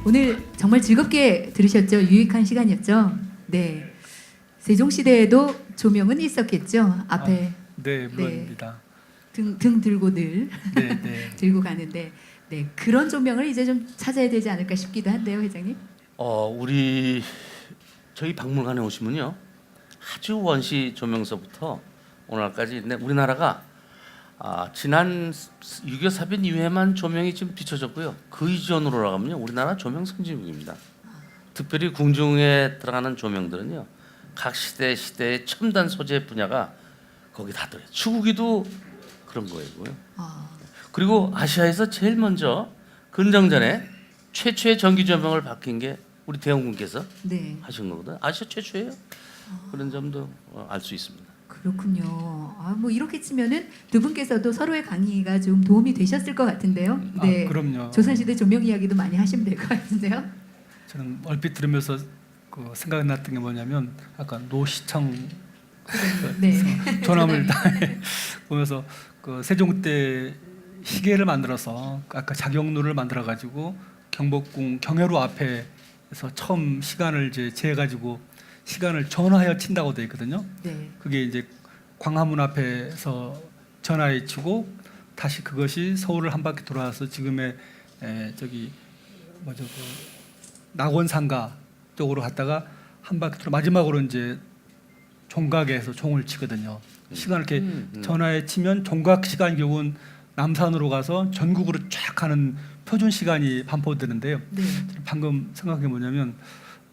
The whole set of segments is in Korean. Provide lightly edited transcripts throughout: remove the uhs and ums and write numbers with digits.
오늘 정말 즐겁게 들으셨죠? 유익한 시간이었죠? 네. 세종시대에도 조명은 있었겠죠? 앞에 네, 물론입니다. 등 들고 늘 네, 네. 들고 가는데 네, 그런 조명을 이제 좀 찾아야 되지 않을까 싶기도 한데요, 회장님. 우리 저희 박물관에 오시면요, 아주 원시 조명서부터 오늘날까지 우리나라가 지난 6.25 사변 이후에만 조명이 지금 비춰졌고요. 그 이전으로 나가면요, 우리나라 조명 선진국입니다. 특별히 궁중에 들어가는 조명들은요, 각 시대의 첨단 소재 분야가 거기 다 들어요. 추구기도 그런 거고요. 그리고 아시아에서 제일 먼저 근정전에 최초의 전기 조명을 밝힌 게 우리 대원군께서 네. 하신 거거든요. 아시아 최초예요. 그런 점도 알 수 있습니다. 그렇군요. 뭐 이렇게 치면은 두 분께서도 서로의 강의가 좀 도움이 되셨을 것 같은데요. 네. 그럼요. 조선시대 조명 이야기도 많이 하시면 될 것 같은데요. 저는 얼핏 들으면서 그 생각났던 게 뭐냐면 아까 노시청 네. 조남을 보면서 그 세종 때 시계를 만들어서 아까 자경루를 만들어 가지고 경복궁 경회로 앞에서 처음 시간을 이제 재 가지고 시간을 전화하여 친다고 되어 있거든요. 네. 그게 이제 광화문 앞에서 전화해 치고 다시 그것이 서울을 한 바퀴 돌아와서 지금의 저기 뭐죠 그 낙원상가 쪽으로 갔다가 한 바퀴 돌아 마지막으로 이제 종각에서 종을 치거든요. 시간을 이렇게 전화에 치면 종각 시간 결국은 남산으로 가서 전국으로 쫙 가는 표준 시간이 반포되는데요. 네. 방금 생각한 게 뭐냐면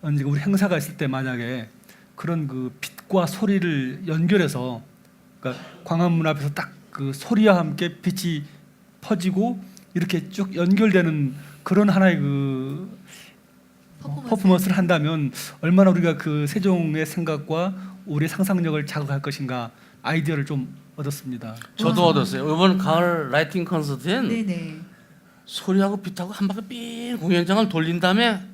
언제 우리 행사가 있을 때 만약에 그런 그 빛과 소리를 연결해서 그러니까 광화문 앞에서 딱 그 소리와 함께 빛이 퍼지고 이렇게 쭉 연결되는 그런 하나의 그 퍼포먼스를 한다면 얼마나 우리가 그 세종의 생각과 우리의 상상력을 자극할 것인가 아이디어를 좀 얻었습니다. 저도 얻었어요. 이번 가을 라이팅 콘서트엔 네네. 소리하고 빛하고 한 바퀴 삥 공연장을 돌린 다음에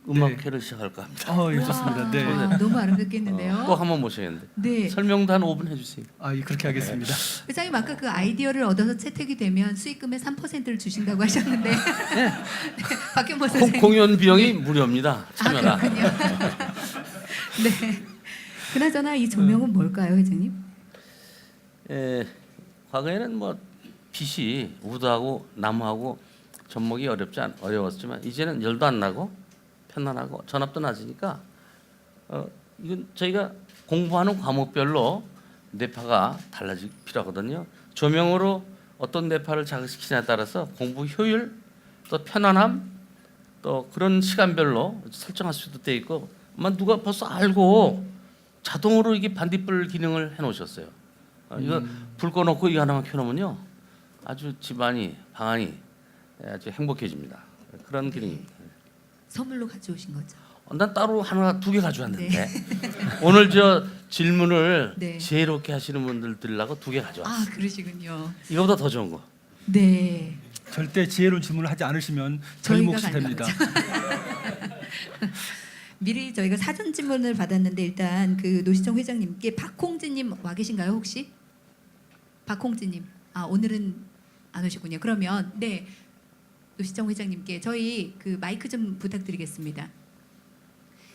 음악회를 시작할까 합니다. 예, 좋습니다. 네. 너무 아름답겠는데요. 꼭 한번 모셔야겠는데. 네. 설명도 한 5분 해주세요. 그렇게 하겠습니다. 회장님 아까 그 아이디어를 얻어서 채택이 되면 수익금의 3%를 주신다고 하셨는데 네. 박현모 선생님. 공연 비용이 무료입니다. 참여라. 그렇군요. 네. 그나저나 이 조명은 뭘까요, 회장님? 과거에는 뭐 빛이 우드하고 나무하고 접목이 어려웠지만 이제는 열도 안 나고 편안하고 전압도 낮으니까 이건 저희가 공부하는 과목별로 뇌파가 달라질 필요하거든요. 조명으로 어떤 뇌파를 자극시키냐에 따라서 공부 효율 또 편안함 또 그런 시간별로 설정할 수도 돼 있고 아마 누가 벌써 알고 자동으로 이게 반딧불 기능을 해놓으셨어요. 이거 불 꺼놓고 이거 하나만 켜놓으면요 아주 집안이 방안이 아주 행복해집니다. 그런 기능입니다. 선물로 가져오신 거죠. 난 따로 하나 두 개 가져왔는데 네. 오늘 저 질문을 네. 지혜롭게 하시는 분들 들으려고 두 개 가져왔어요. 그러시군요. 이거보다 더 좋은 거. 네. 절대 지혜로운 질문을 하지 않으시면 저희 저희가 몫이 됩니다. 미리 저희가 사전 질문을 받았는데 일단 그 노시청 회장님께 박홍진님 와 계신가요 혹시? 박홍진님. 오늘은 안 오시군요. 그러면 네 노시청 회장님께 저희 그 마이크 좀 부탁드리겠습니다.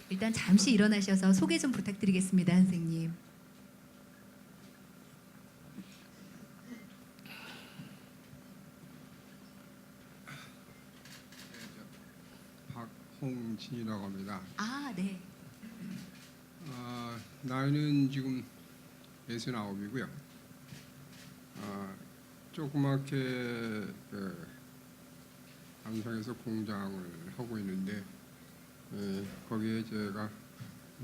일단 잠시 일어나셔서 소개 좀 부탁드리겠습니다, 선생님. 박홍진이라고 합니다. 네. 나이는 지금 69이고요. 조그맣게 남성에서 공장을 하고 있는데 거기에 제가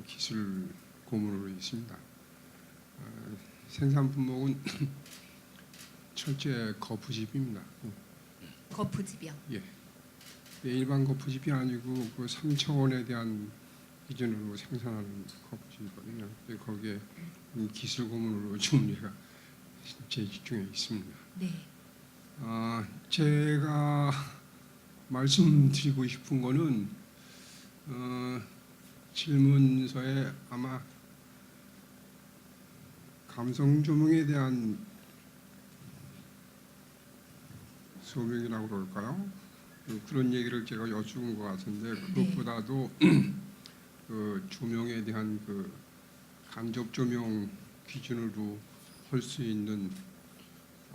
기술 고문으로 있습니다. 생산 품목은 철제 거푸집입니다. 거푸집이요. 예. 일반 거푸집이 아니고 그 3차원에 대한 기준으로 생산하는 거푸집이거든요. 거기에 기술 고문으로 지금 제가 재직 중에 있습니다. 네. 제가 말씀드리고 싶은 거는 질문서에 아마 감성 조명에 대한 소명이라고 그럴까요? 그런 얘기를 제가 여쭈은 것 같은데 네. 그것보다도 그 조명에 대한 그 간접 조명 기준으로 할 수 있는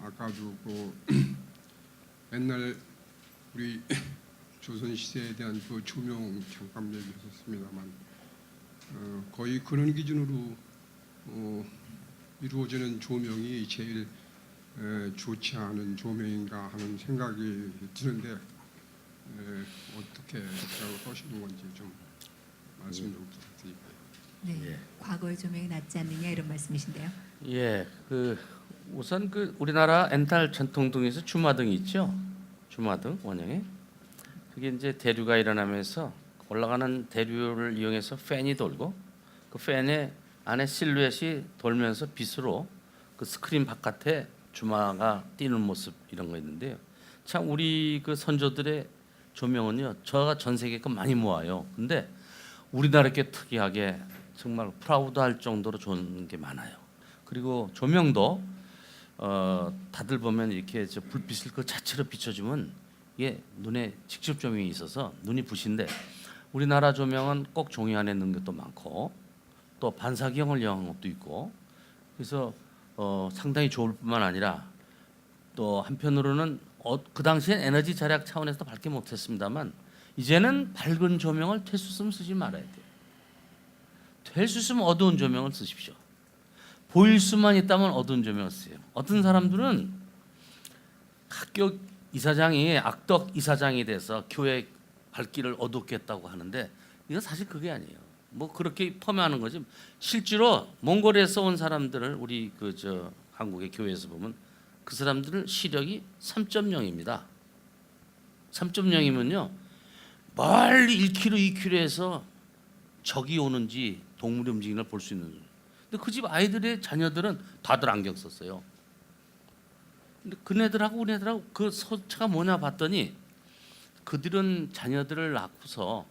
아까도 그 옛날 우리 조선 시대에 대한 그 조명 잠깐 얘기하셨습니다만 거의 그런 기준으로 이루어지는 조명이 제일 좋지 않은 조명인가 하는 생각이 드는데 어떻게 생각하시는 건지 좀 말씀 좀 부탁드릴게요. 네. 예. 과거의 조명이 낫지 않느냐 이런 말씀이신데요. 예, 우선 우리나라 엔탈 전통등에서 주마등이 있죠. 주마등 원형에 그게 이제 대류가 일어나면서 올라가는 대류를 이용해서 팬이 돌고 그 팬의 안에 실루엣이 돌면서 빛으로 그 스크린 바깥에 주마가 띄는 모습 이런 거 있는데요. 참 우리 그 선조들의 조명은요, 저가 전 세계껏 많이 모아요. 근데 우리나라께 특이하게 정말 프라우드할 정도로 좋은 게 많아요. 그리고 조명도 다들 보면 이렇게 저 불빛을 그 자체로 비춰주면 이게 눈에 직접 조명이 있어서 눈이 부신데 우리나라 조명은 꼭 종이 안에 넣는 것도 많고 또 반사경을 이용한 것도 있고 그래서 상당히 좋을 뿐만 아니라 또 한편으로는 그 당시엔 에너지 절약 차원에서 밝게 못했습니다만 이제는 밝은 조명을 될 수 있으면 쓰지 말아야 돼요. 될 수 있으면 어두운 조명을 쓰십시오. 보일 수만 있다면 어두운 조명을 쓰세요. 어떤 사람들은 학교 이사장이 악덕 이사장이 돼서 교회 밝기를 어둡게 했다고 하는데 이건 사실 그게 아니에요. 뭐 그렇게 폄하하는 거지. 실제로 몽골에서 온 사람들을 우리 한국의 교회에서 보면 그 사람들은 시력이 3.0입니다. 3.0이면요 멀리 1km, 2km에서 적이 오는지 동물이 움직이는 걸 볼 수 있는. 근데 그 집 아이들의 자녀들은 다들 안경 썼어요. 근데 그네들하고 우리네들하고 그 소차가 뭐냐 봤더니 그들은 자녀들을 낳고서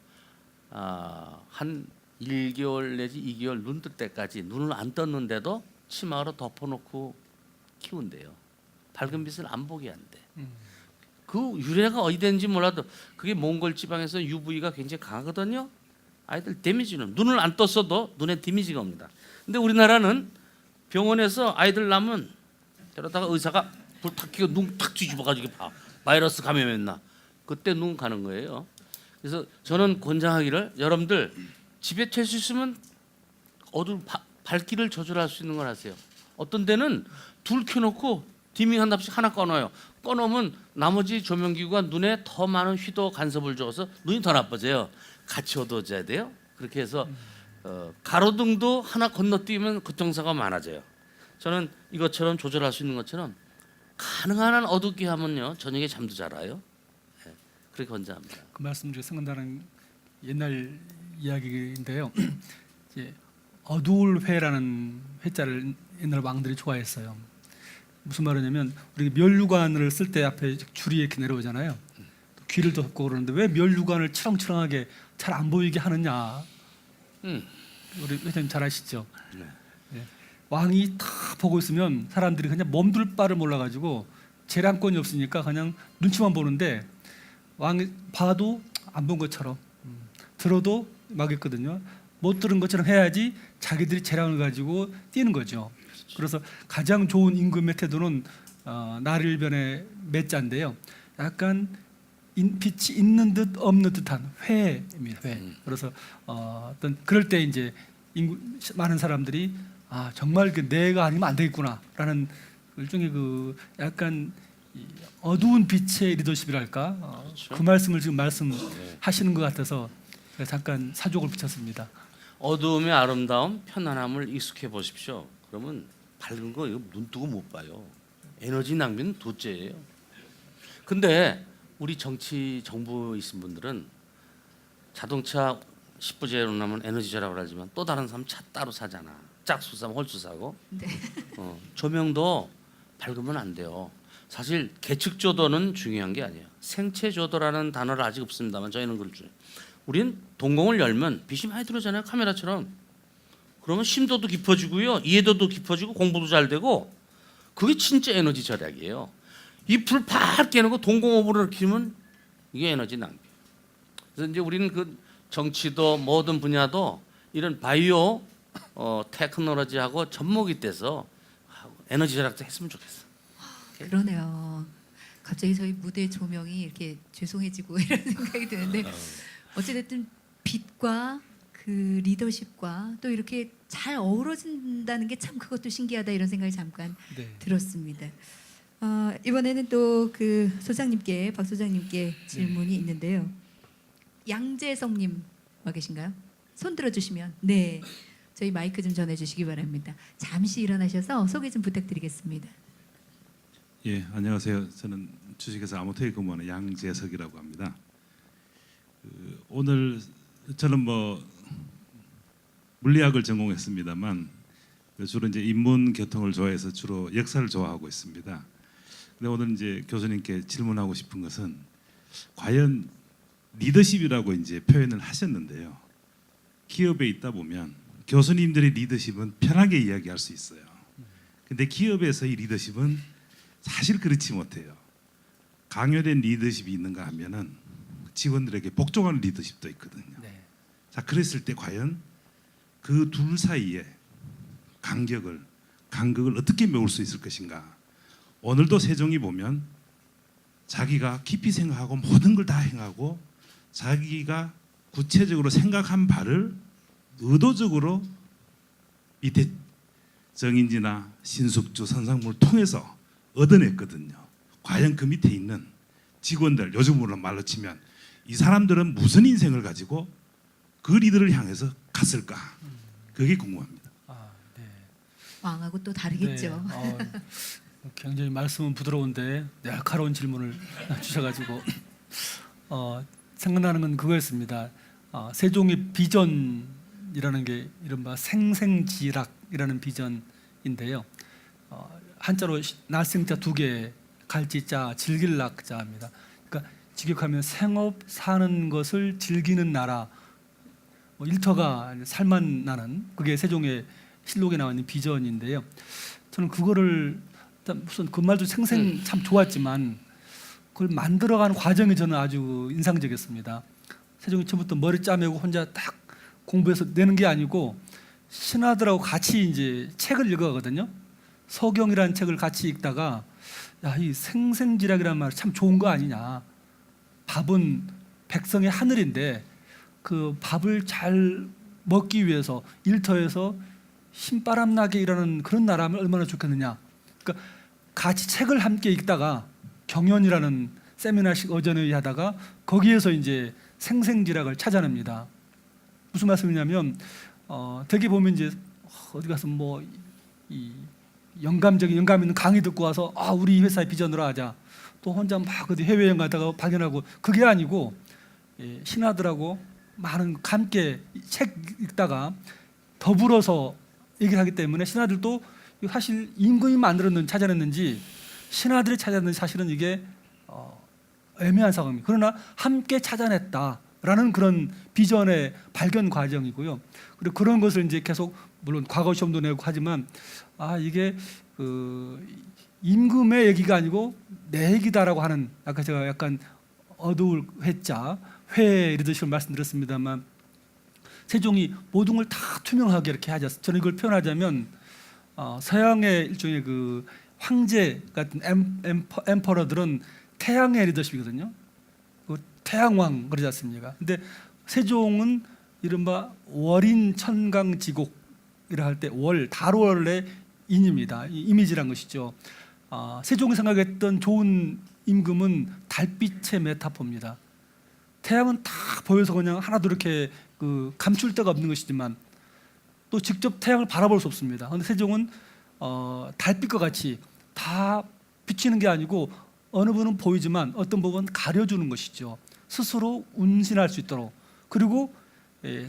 한 1개월 내지 2개월 눈 뜰 때까지 눈을 안 떴는데도 치마로 덮어놓고 키운대요. 밝은 빛을 안 보게 한대. 그 유래가 어디 되는지 몰라도 그게 몽골 지방에서 UV가 굉장히 강하거든요. 아이들 데미지는 눈을 안 떴어도 눈에 데미지가 옵니다. 근데 우리나라는 병원에서 아이들 낳으면 저러다가 의사가 불 탁 켜고 눈 탁 뒤집어가지고 바이러스 감염했나 그때 눈 가는 거예요. 그래서 저는 권장하기를 여러분들 집에 될 수 있으면 밝기를 조절할 수 있는 걸 하세요. 어떤 데는 둘 켜놓고 디밍 한 답씩 하나 꺼놔요. 꺼놓으면 나머지 조명기구가 눈에 더 많은 휘도 간섭을 줘서 눈이 더 나빠져요. 같이 어두워져야 돼요. 그렇게 해서 가로등도 하나 건너뛰면 교통사고가 많아져요. 저는 이것처럼 조절할 수 있는 것처럼 가능한 한 어둡게 하면요 저녁에 잠도 잘 와요. 네, 그렇게 권장합니다. 그 말씀 중에 생각나는 옛날 이야기인데요. 이제 어두울 회라는 회자를 옛날 왕들이 좋아했어요. 무슨 말이냐면 우리 면류관을 쓸 때 앞에 줄이 이렇게 내려오잖아요. 귀를 덮고 그러는데 왜 면류관을 치렁치렁하게 잘 안 보이게 하느냐. 우리 회장님 잘 아시죠? 네. 네. 왕이 다 보고 있으면 사람들이 그냥 몸둘 바를 몰라가지고 재량권이 없으니까 그냥 눈치만 보는데 왕이 봐도 안 본 것처럼 들어도 막 있거든요. 못 들은 것처럼 해야지 자기들이 재량을 가지고 뛰는 거죠. 그래서 가장 좋은 임금의 태도는 나릴변의 매자인데요. 약간 빛이 있는 듯 없는 듯한 회입니다. 회. 그래서 어떤 그럴 때 이제 많은 사람들이 정말 내가 아니면 안 되겠구나라는 일종의 그 약간 어두운 빛의 리더십이랄까 그렇죠. 그 말씀을 지금 말씀하시는 것 같아서 잠깐 사족을 붙였습니다. 어두움의 아름다움, 편안함을 익숙해 보십시오. 그러면 밝은 거 이거 눈 뜨고 못 봐요. 에너지 낭비는 도째예요. 근데 우리 정부이신 분들은 자동차 10부제로 나면 에너지 절약을 하지만 또 다른 사람 차 따로 사잖아. 짝수 사면 홀수 사고. 네. 조명도 밝으면 안 돼요. 사실 계측 조도는 중요한 게 아니에요. 생체 조도라는 단어를 아직 없습니다만 저희는 그럴 줄. 우린 동공을 열면 빛이 많이 들어오잖아요. 카메라처럼. 그러면 심도도 깊어지고요. 이해도도 깊어지고 공부도 잘 되고 그게 진짜 에너지 절약이에요. 이 불 밝게 해놓고 동공 오브를 키우면 이게 에너지 낭비. 그래서 이제 우리는 그 정치도 모든 분야도 이런 바이오 테크놀로지하고 접목이 돼서 에너지 절약도 했으면 좋겠어. 그러네요. 갑자기 저희 무대 조명이 이렇게 죄송해지고 이런 생각이 드는데 어찌됐든 빛과 그 리더십과 또 이렇게 잘 어우러진다는 게 참 그것도 신기하다 이런 생각이 잠깐 네. 들었습니다. 이번에는 또 그 소장님께 박 소장님께 질문이 있는데요. 양재성님 와 계신가요? 손 들어주시면 네 저희 마이크 좀 전해주시기 바랍니다. 잠시 일어나셔서 소개 좀 부탁드리겠습니다. 예, 안녕하세요. 저는 주식회사 아모테에 근무하는 양재석이라고 합니다. 오늘 저는 뭐 물리학을 전공했습니다만 주로 이제 인문 계통을 좋아해서 주로 역사를 좋아하고 있습니다. 근데 오늘 이제 교수님께 질문하고 싶은 것은 과연 리더십이라고 이제 표현을 하셨는데요. 기업에 있다 보면 교수님들의 리더십은 편하게 이야기할 수 있어요. 근데 기업에서의 리더십은 사실 그렇지 못해요. 강요된 리더십이 있는가 하면은 직원들에게 복종하는 리더십도 있거든요. 네. 자, 그랬을 때 과연 그 둘 사이에 간격을 어떻게 메울 수 있을 것인가? 오늘도 세종이 보면 자기가 깊이 생각하고 모든 걸 다 행하고 자기가 구체적으로 생각한 바를 의도적으로 밑에 정인지나 신숙주, 선상무를 통해서 얻어냈거든요. 과연 그 밑에 있는 직원들, 요즘으로 말로 치면 이 사람들은 무슨 인생을 가지고 그 리더를 향해서 갔을까? 그게 궁금합니다. 네. 왕하고 또 다르겠죠. 네. 굉장히 말씀은 부드러운데 날카로운 질문을 주셔가지고 생각나는 건 그거였습니다. 세종의 비전이라는 게 이른바 생생지락이라는 비전인데요. 한자로 날생자 2개, 갈지자, 즐길락자입니다. 그러니까 직역하면 생업 사는 것을 즐기는 나라, 일터가 살만 나는 그게 세종의 실록에 나와 있는 비전인데요. 저는 그거를 무슨 그 말도 생생 참 좋았지만 그걸 만들어가는 과정이 저는 아주 인상적이었습니다. 세종이 처음부터 머리 짜매고 혼자 딱 공부해서 내는 게 아니고 신하들하고 같이 이제 책을 읽어가거든요. 서경이라는 책을 같이 읽다가 야, 이 생생지락이라는 말 참 좋은 거 아니냐. 밥은 백성의 하늘인데 그 밥을 잘 먹기 위해서 일터에서 신바람 나게 일하는 그런 나라면 얼마나 좋겠느냐. 그러니까 같이 책을 함께 읽다가 경연이라는 세미나식 어전회의 하다가 거기에서 이제 생생지락을 찾아냅니다. 무슨 말씀이냐면 되게 보면 이제 어디 가서 뭐 이 영감 있는 강의 듣고 와서 우리 회사의 비전으로 하자. 또 혼자 막 어디 해외여행 가다가 발견하고 그게 아니고 신하들하고 많은 함께 책 읽다가 더불어서 얘기를 하기 때문에 신하들도 사실 임금이 찾아냈는지 신하들이 찾아냈는지 사실은 이게 애매한 상황입니다. 그러나 함께 찾아냈다라는 그런 비전의 발견 과정이고요. 그리고 그런 것을 이제 계속 물론 과거 시험도 내고 하지만 이게 그 임금의 얘기가 아니고 내 얘기다라고 하는 아까 제가 약간 어두울 회 이러듯이 말씀드렸습니다만 세종이 모든 걸 다 투명하게 이렇게 하자. 저는 이걸 표현하자면 서양의 일종의 그 황제 같은 엠퍼러들은 태양의 리더십이거든요. 그 태양왕 그러지 않습니까? 근데 세종은 이른바 월인 천강지곡이라 할 때 달월의 인입니다. 이 이미지란 것이죠. 세종이 생각했던 좋은 임금은 달빛의 메타포입니다. 태양은 다 보여서 그냥 하나도 이렇게 그 감출 데가 없는 것이지만 또 직접 태양을 바라볼 수 없습니다. 그런데 세종은 달빛과 같이 다 비치는 게 아니고 어느 분은 보이지만 어떤 부분은 가려주는 것이죠. 스스로 운신할 수 있도록. 그리고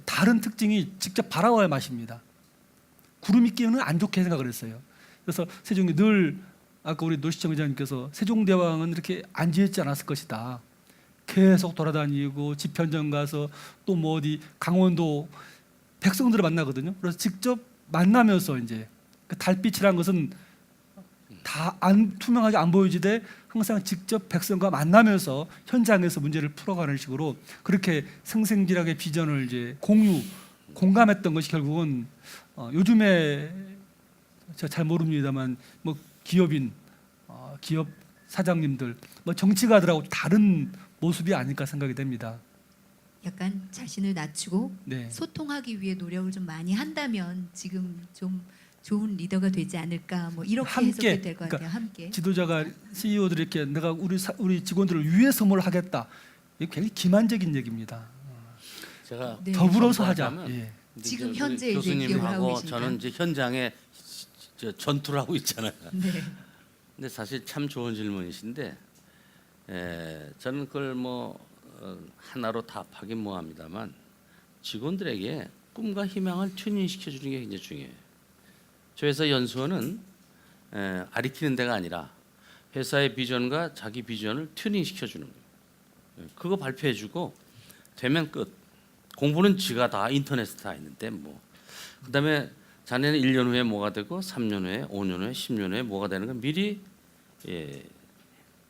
다른 특징이 직접 바라봐야 마십니다. 구름이 끼면 안 좋게 생각을 했어요. 그래서 세종이 늘 아까 우리 노시청 의장님께서 세종대왕은 이렇게 앉아있지 않았을 것이다. 계속 돌아다니고 집현전 가서 또 뭐 어디 강원도 백성들을 만나거든요. 그래서 직접 만나면서 이제 그 달빛이란 것은 다 투명하게 안 보여지되 항상 직접 백성과 만나면서 현장에서 문제를 풀어가는 식으로 그렇게 생생질하게 비전을 이제 공감했던 것이 결국은 요즘에 제가 잘 모릅니다만 뭐 기업인, 기업 사장님들, 뭐 정치가들하고 다른 모습이 아닐까 생각이 됩니다. 약간 자신을 낮추고 네. 소통하기 위해 노력을 좀 많이 한다면 지금 좀 좋은 리더가 되지 않을까 뭐 이렇게 함께, 해석이 될 것 그러니까 같아요. 함께. 지도자가 CEO들이 이렇게 내가 우리 직원들을 위해서 뭘 하겠다. 이게 굉장히 기만적인 얘기입니다. 제가 네. 더불어서 하자. 첨부하자면 예. 이제 지금 우리 현재 이제 기업을 하고 교수님하고 계시니까. 저는 이제 현장에 전투를 하고 있잖아요. 네. 근데 사실 참 좋은 질문이신데 저는 그걸 하나로 답하긴 뭐합니다만 직원들에게 꿈과 희망을 튜닝시켜 주는 게 굉장히 중요해요. 저희 회사 연수원은 아리키는 데가 아니라 회사의 비전과 자기 비전을 튜닝시켜 주는 거예요. 그거 발표해 주고 되면 끝. 공부는 지가 다 인터넷에 다 있는데 뭐. 그다음에 자네는 1년 후에 뭐가 되고 3년 후에 5년 후에 10년 후에 뭐가 되는 걸 미리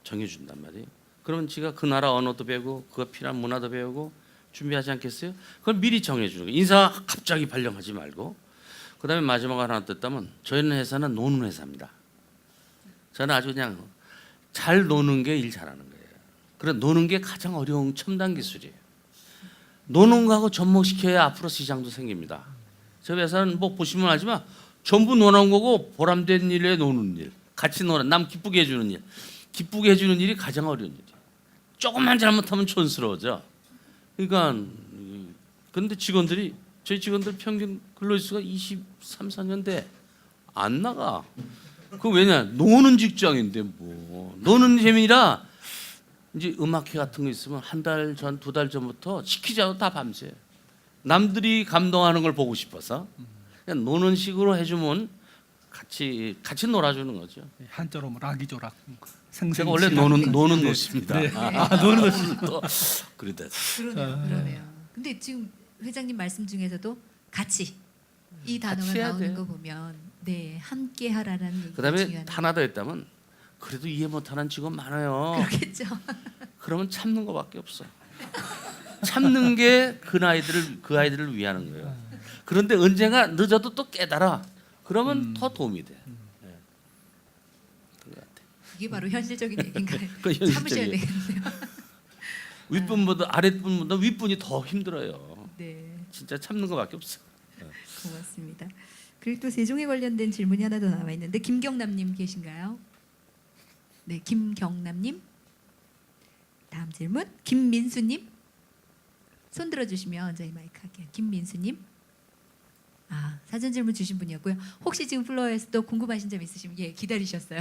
정해 준단 말이에요. 그러면 지가 그 나라 언어도 배우고 그거 필요한 문화도 배우고 준비하지 않겠어요? 그걸 미리 정해 주는 거예요. 인사 갑자기 발령하지 말고. 그다음에 마지막 하나 뜯다면 저희는 회사는 노는 회사입니다. 저는 아주 그냥 잘 노는 게 일 잘하는 거예요. 그래 노는 게 가장 어려운 첨단 기술이에요. 노는 거하고 접목시켜야 앞으로 시장도 생깁니다. 저희 회사는 뭐 보시면 알지만 전부 노는 거고 보람된 일에 노는 일, 같이 노는 남 기쁘게 해주는 일, 기쁘게 해주는 일이 가장 어려운 일이에요. 조금만 잘못하면 촌스러워져. 그러니까 그런데 저희 직원들 평균 근로일수가 23, 4년대 안 나가. 그 왜냐 노는 직장인데 뭐 노는 재미라 이제 음악회 같은 거 있으면 한 달 전, 2달 전부터 시키자고 다 밤새. 남들이 감동하는 걸 보고 싶어서 그냥 노는 식으로 해주면 같이 놀아주는 거죠. 한자로 뭐 락이조락. 제가 원래 노는 노십니다. 네. 노는 노시. 또 그러다. 그러네요. 근데 지금 회장님 말씀 중에서도 같이 이 단어가 같이 해야 나오는 돼요. 거 보면 네 함께 하라는 얘기가 그다음에 중요한 하나 더 했다면 그래도 이해 못하는 직원 많아요. 그렇겠죠. 그러면 참는 거밖에 없어. 참는 게 그 아이들을 위하는 거예요. 그런데 언젠가 늦어도 또 깨달아. 그러면 더 도움이 돼. 네. 그런 것 같아. 이게 바로 현실적인 얘기인가요? 그 참으셔야 현실적이에요. 되겠네요. 윗분보다 아랫분보다 윗분이 더 힘들어요. 네, 진짜 참는 거밖에 없어. 고맙습니다. 그리고 또 세종에 관련된 질문이 하나 더 남아 있는데 김경남님 계신가요? 네, 김경남님. 다음 질문 김민수님. 손 들어주시면 저희 마이크 할게요. 김민수님. 사전 질문 주신 분이었고요. 혹시 지금 플로어에서 또 궁금하신 점 있으시면 기다리셨어요.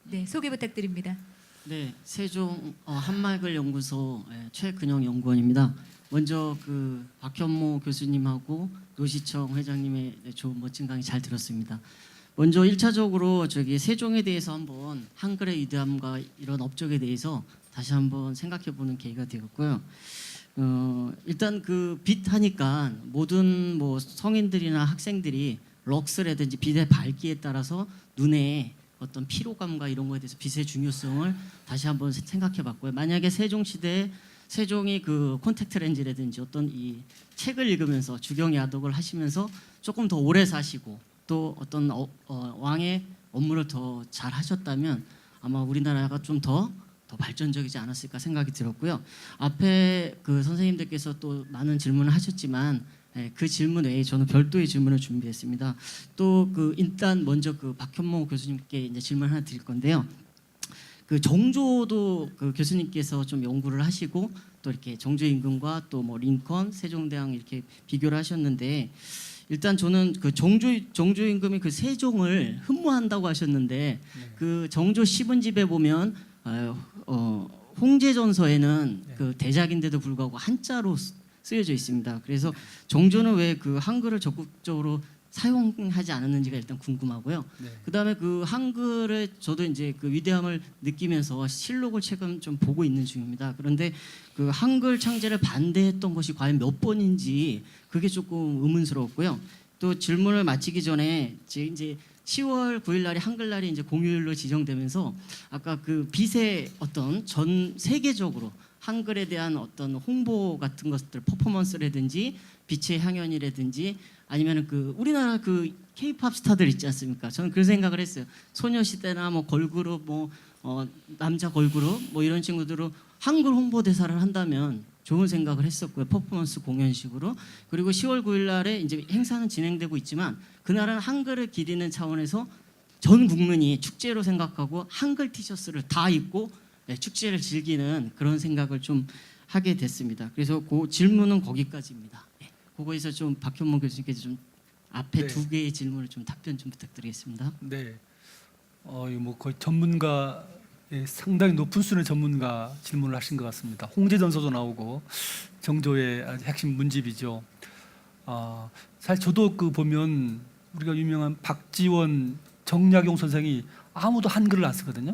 네, 소개 부탁드립니다. 네, 세종 한말글 연구소 최근영 연구원입니다. 먼저 그 박현모 교수님하고 노시청 회장님의 좋은 멋진 강의 잘 들었습니다. 먼저 1차적으로 세종에 대해서 한번 한글의 위대함과 이런 업적에 대해서 다시 한번 생각해보는 계기가 되었고요. 일단 그 빛 하니까 모든 뭐 성인들이나 학생들이 럭스라든지 빛의 밝기에 따라서 눈에 어떤 피로감과 이런 거에 대해서 빛의 중요성을 다시 한번 생각해봤고요. 만약에 세종 시대에 세종이 그 콘택트 렌즈라든지 어떤 이 책을 읽으면서 주경야독을 하시면서 조금 더 오래 사시고 또 어떤 왕의 업무를 더 잘 하셨다면 아마 우리나라가 좀 더 발전적이지 않았을까 생각이 들었고요. 앞에 그 선생님들께서 또 많은 질문을 하셨지만 그 질문 외에 저는 별도의 질문을 준비했습니다. 또 그 일단 먼저 그 박현모 교수님께 이제 질문 하나 드릴 건데요. 그 정조도 그 교수님께서 좀 연구를 하시고 또 이렇게 정조 임금과 또 뭐 링컨, 세종대왕 이렇게 비교를 하셨는데 일단 저는 그 정조 임금이 그 세종을 흠모한다고 하셨는데 그 정조 시분집에 보면 홍제전서에는 그 대작인데도 불구하고 한자로 쓰여져 있습니다. 그래서 정조는 왜 그 한글을 적극적으로 사용하지 않았는지가 일단 궁금하고요. 네. 그다음에 그 한글의 저도 이제 그 위대함을 느끼면서 실록을 최근 좀 보고 있는 중입니다. 그런데 그 한글 창제를 반대했던 것이 과연 몇 번인지 그게 조금 의문스러웠고요. 또 질문을 마치기 전에 이제 10월 9일 날이 한글날이 이제 공휴일로 지정되면서 아까 그 빛의 어떤 전 세계적으로 한글에 대한 어떤 홍보 같은 것들 퍼포먼스라든지 빛의 향연이라든지 아니면은 그 우리나라 그 K-팝 스타들 있지 않습니까? 저는 그 생각을 했어요. 소녀시대나 뭐 걸그룹 뭐 남자 걸그룹 뭐 이런 친구들은 한글 홍보 대사를 한다면 좋은 생각을 했었고요. 퍼포먼스 공연식으로. 그리고 10월 9일 날에 이제 행사는 진행되고 있지만 그날은 한글을 기리는 차원에서 전 국민이 축제로 생각하고 한글 티셔츠를 다 입고 축제를 즐기는 그런 생각을 좀 하게 됐습니다. 그래서 그 질문은 거기까지입니다. 그거에서 좀 박현모 교수님께서 좀 앞에 네. 두 개의 질문을 좀 답변 좀 부탁드리겠습니다. 네. 이거 뭐 거의 전문가 상당히 높은 수준의 전문가 질문을 하신 것 같습니다. 홍제전서도 나오고 정조의 아주 핵심 문집이죠. 사실 저도 그 보면 우리가 유명한 박지원, 정약용 선생이 아무도 한글을 안 쓰거든요.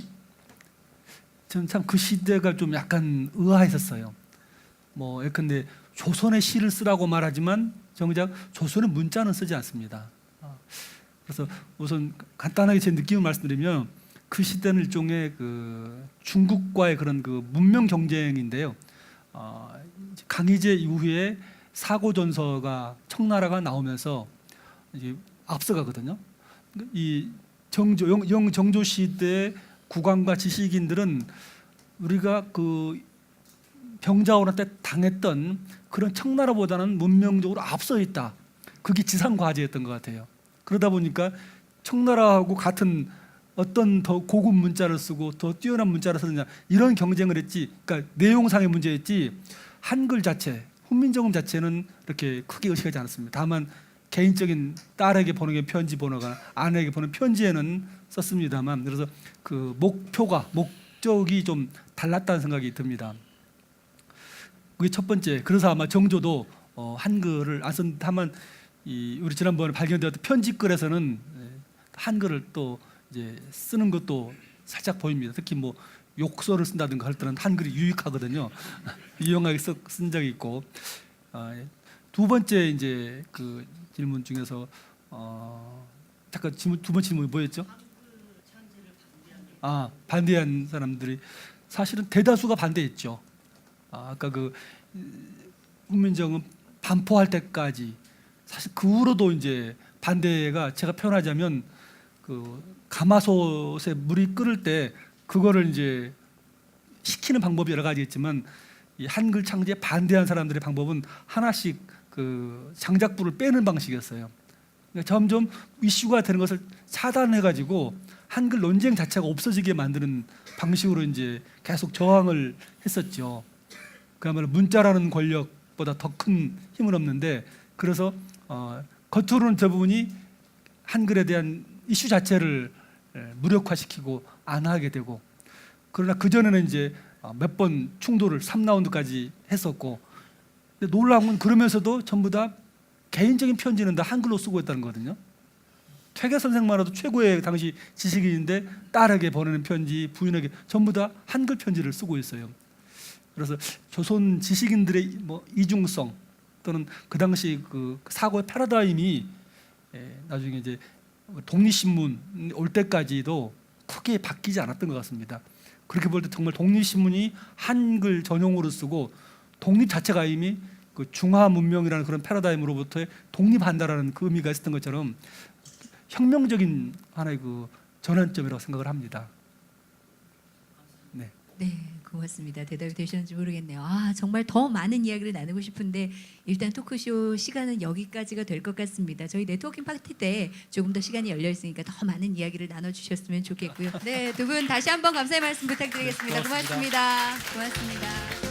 저는 참 그 시대가 좀 약간 의아했었어요. 뭐 예컨대 조선의 시를 쓰라고 말하지만 정작 조선의 문자는 쓰지 않습니다. 그래서 우선 간단하게 제 느낌을 말씀드리면 그 시대는 일종의 그 중국과의 그런 그 문명 경쟁인데요. 강희제 이후에 사고전서가 청나라가 나오면서 이제 앞서가거든요. 이 영정조 시대 국왕과 지식인들은 우리가 그 병자호란 때 당했던 그런 청나라보다는 문명적으로 앞서 있다. 그게 지상 과제였던 것 같아요. 그러다 보니까 청나라하고 같은 어떤 더 고급 문자를 쓰고 더 뛰어난 문자를 쓰느냐 이런 경쟁을 했지. 그러니까 내용상의 문제였지 한글 자체, 훈민정음 자체는 이렇게 크게 의식하지 않았습니다. 다만 개인적인 딸에게 보내는 편지 번호가 아내에게 보내는 편지에는 썼습니다만 그래서 그 목적이 좀 달랐다는 생각이 듭니다. 그게 첫 번째. 그래서 아마 정조도 한글을 안 쓴 다만 우리 지난번에 발견되었던 편지글에서는 한글을 또 이제 쓰는 것도 살짝 보입니다. 특히 뭐 욕설을 쓴다든가 할 때는 한글이 유익하거든요. 유용하게 쓴 적이 있고. 두 번째 이제 그 질문 중에서 잠깐 두 번째 질문이 뭐였죠? 반대한 사람들이 사실은 대다수가 반대했죠. 아까 그 훈민정음 반포할 때까지 사실 그 후로도 이제 반대가 제가 표현하자면 그 가마솥에 물이 끓을 때 그거를 이제 식히는 방법이 여러 가지 있지만 이 한글 창제에 반대한 사람들의 방법은 하나씩 그 장작불을 빼는 방식이었어요. 그러니까 점점 이슈가 되는 것을 차단해가지고 한글 논쟁 자체가 없어지게 만드는 방식으로 이제 계속 저항을 했었죠. 그야말로 문자라는 권력보다 더 큰 힘은 없는데 그래서 겉으로는 저 부분이 한글에 대한 이슈 자체를 무력화시키고 안 하게 되고 그러나 그 전에는 이제 몇 번 충돌을 3라운드까지 했었고 놀라운 건 그러면서도 전부 다 개인적인 편지는 다 한글로 쓰고 있다는 거거든요. 퇴계 선생만 해도 최고의 당시 지식인인데 딸에게 보내는 편지, 부인에게 전부 다 한글 편지를 쓰고 있어요. 그래서 조선 지식인들의 뭐 이중성 또는 그 당시 그 사고의 패러다임이 나중에 이제 독립신문 올 때까지도 크게 바뀌지 않았던 것 같습니다. 그렇게 볼 때 정말 독립신문이 한글 전용으로 쓰고 독립 자체가 이미 그 중화 문명이라는 그런 패러다임으로부터의 독립한다라는 그 의미가 있었던 것처럼 혁명적인 하나의 그 전환점이라고 생각을 합니다. 네. 네, 고맙습니다. 대답이 되셨는지 모르겠네요. 정말 더 많은 이야기를 나누고 싶은데 일단 토크쇼 시간은 여기까지가 될 것 같습니다. 저희 네트워킹 파티 때 조금 더 시간이 열려 있으니까 더 많은 이야기를 나눠주셨으면 좋겠고요. 네, 두 분 다시 한번 감사의 말씀 부탁드리겠습니다. 고맙습니다. 고맙습니다.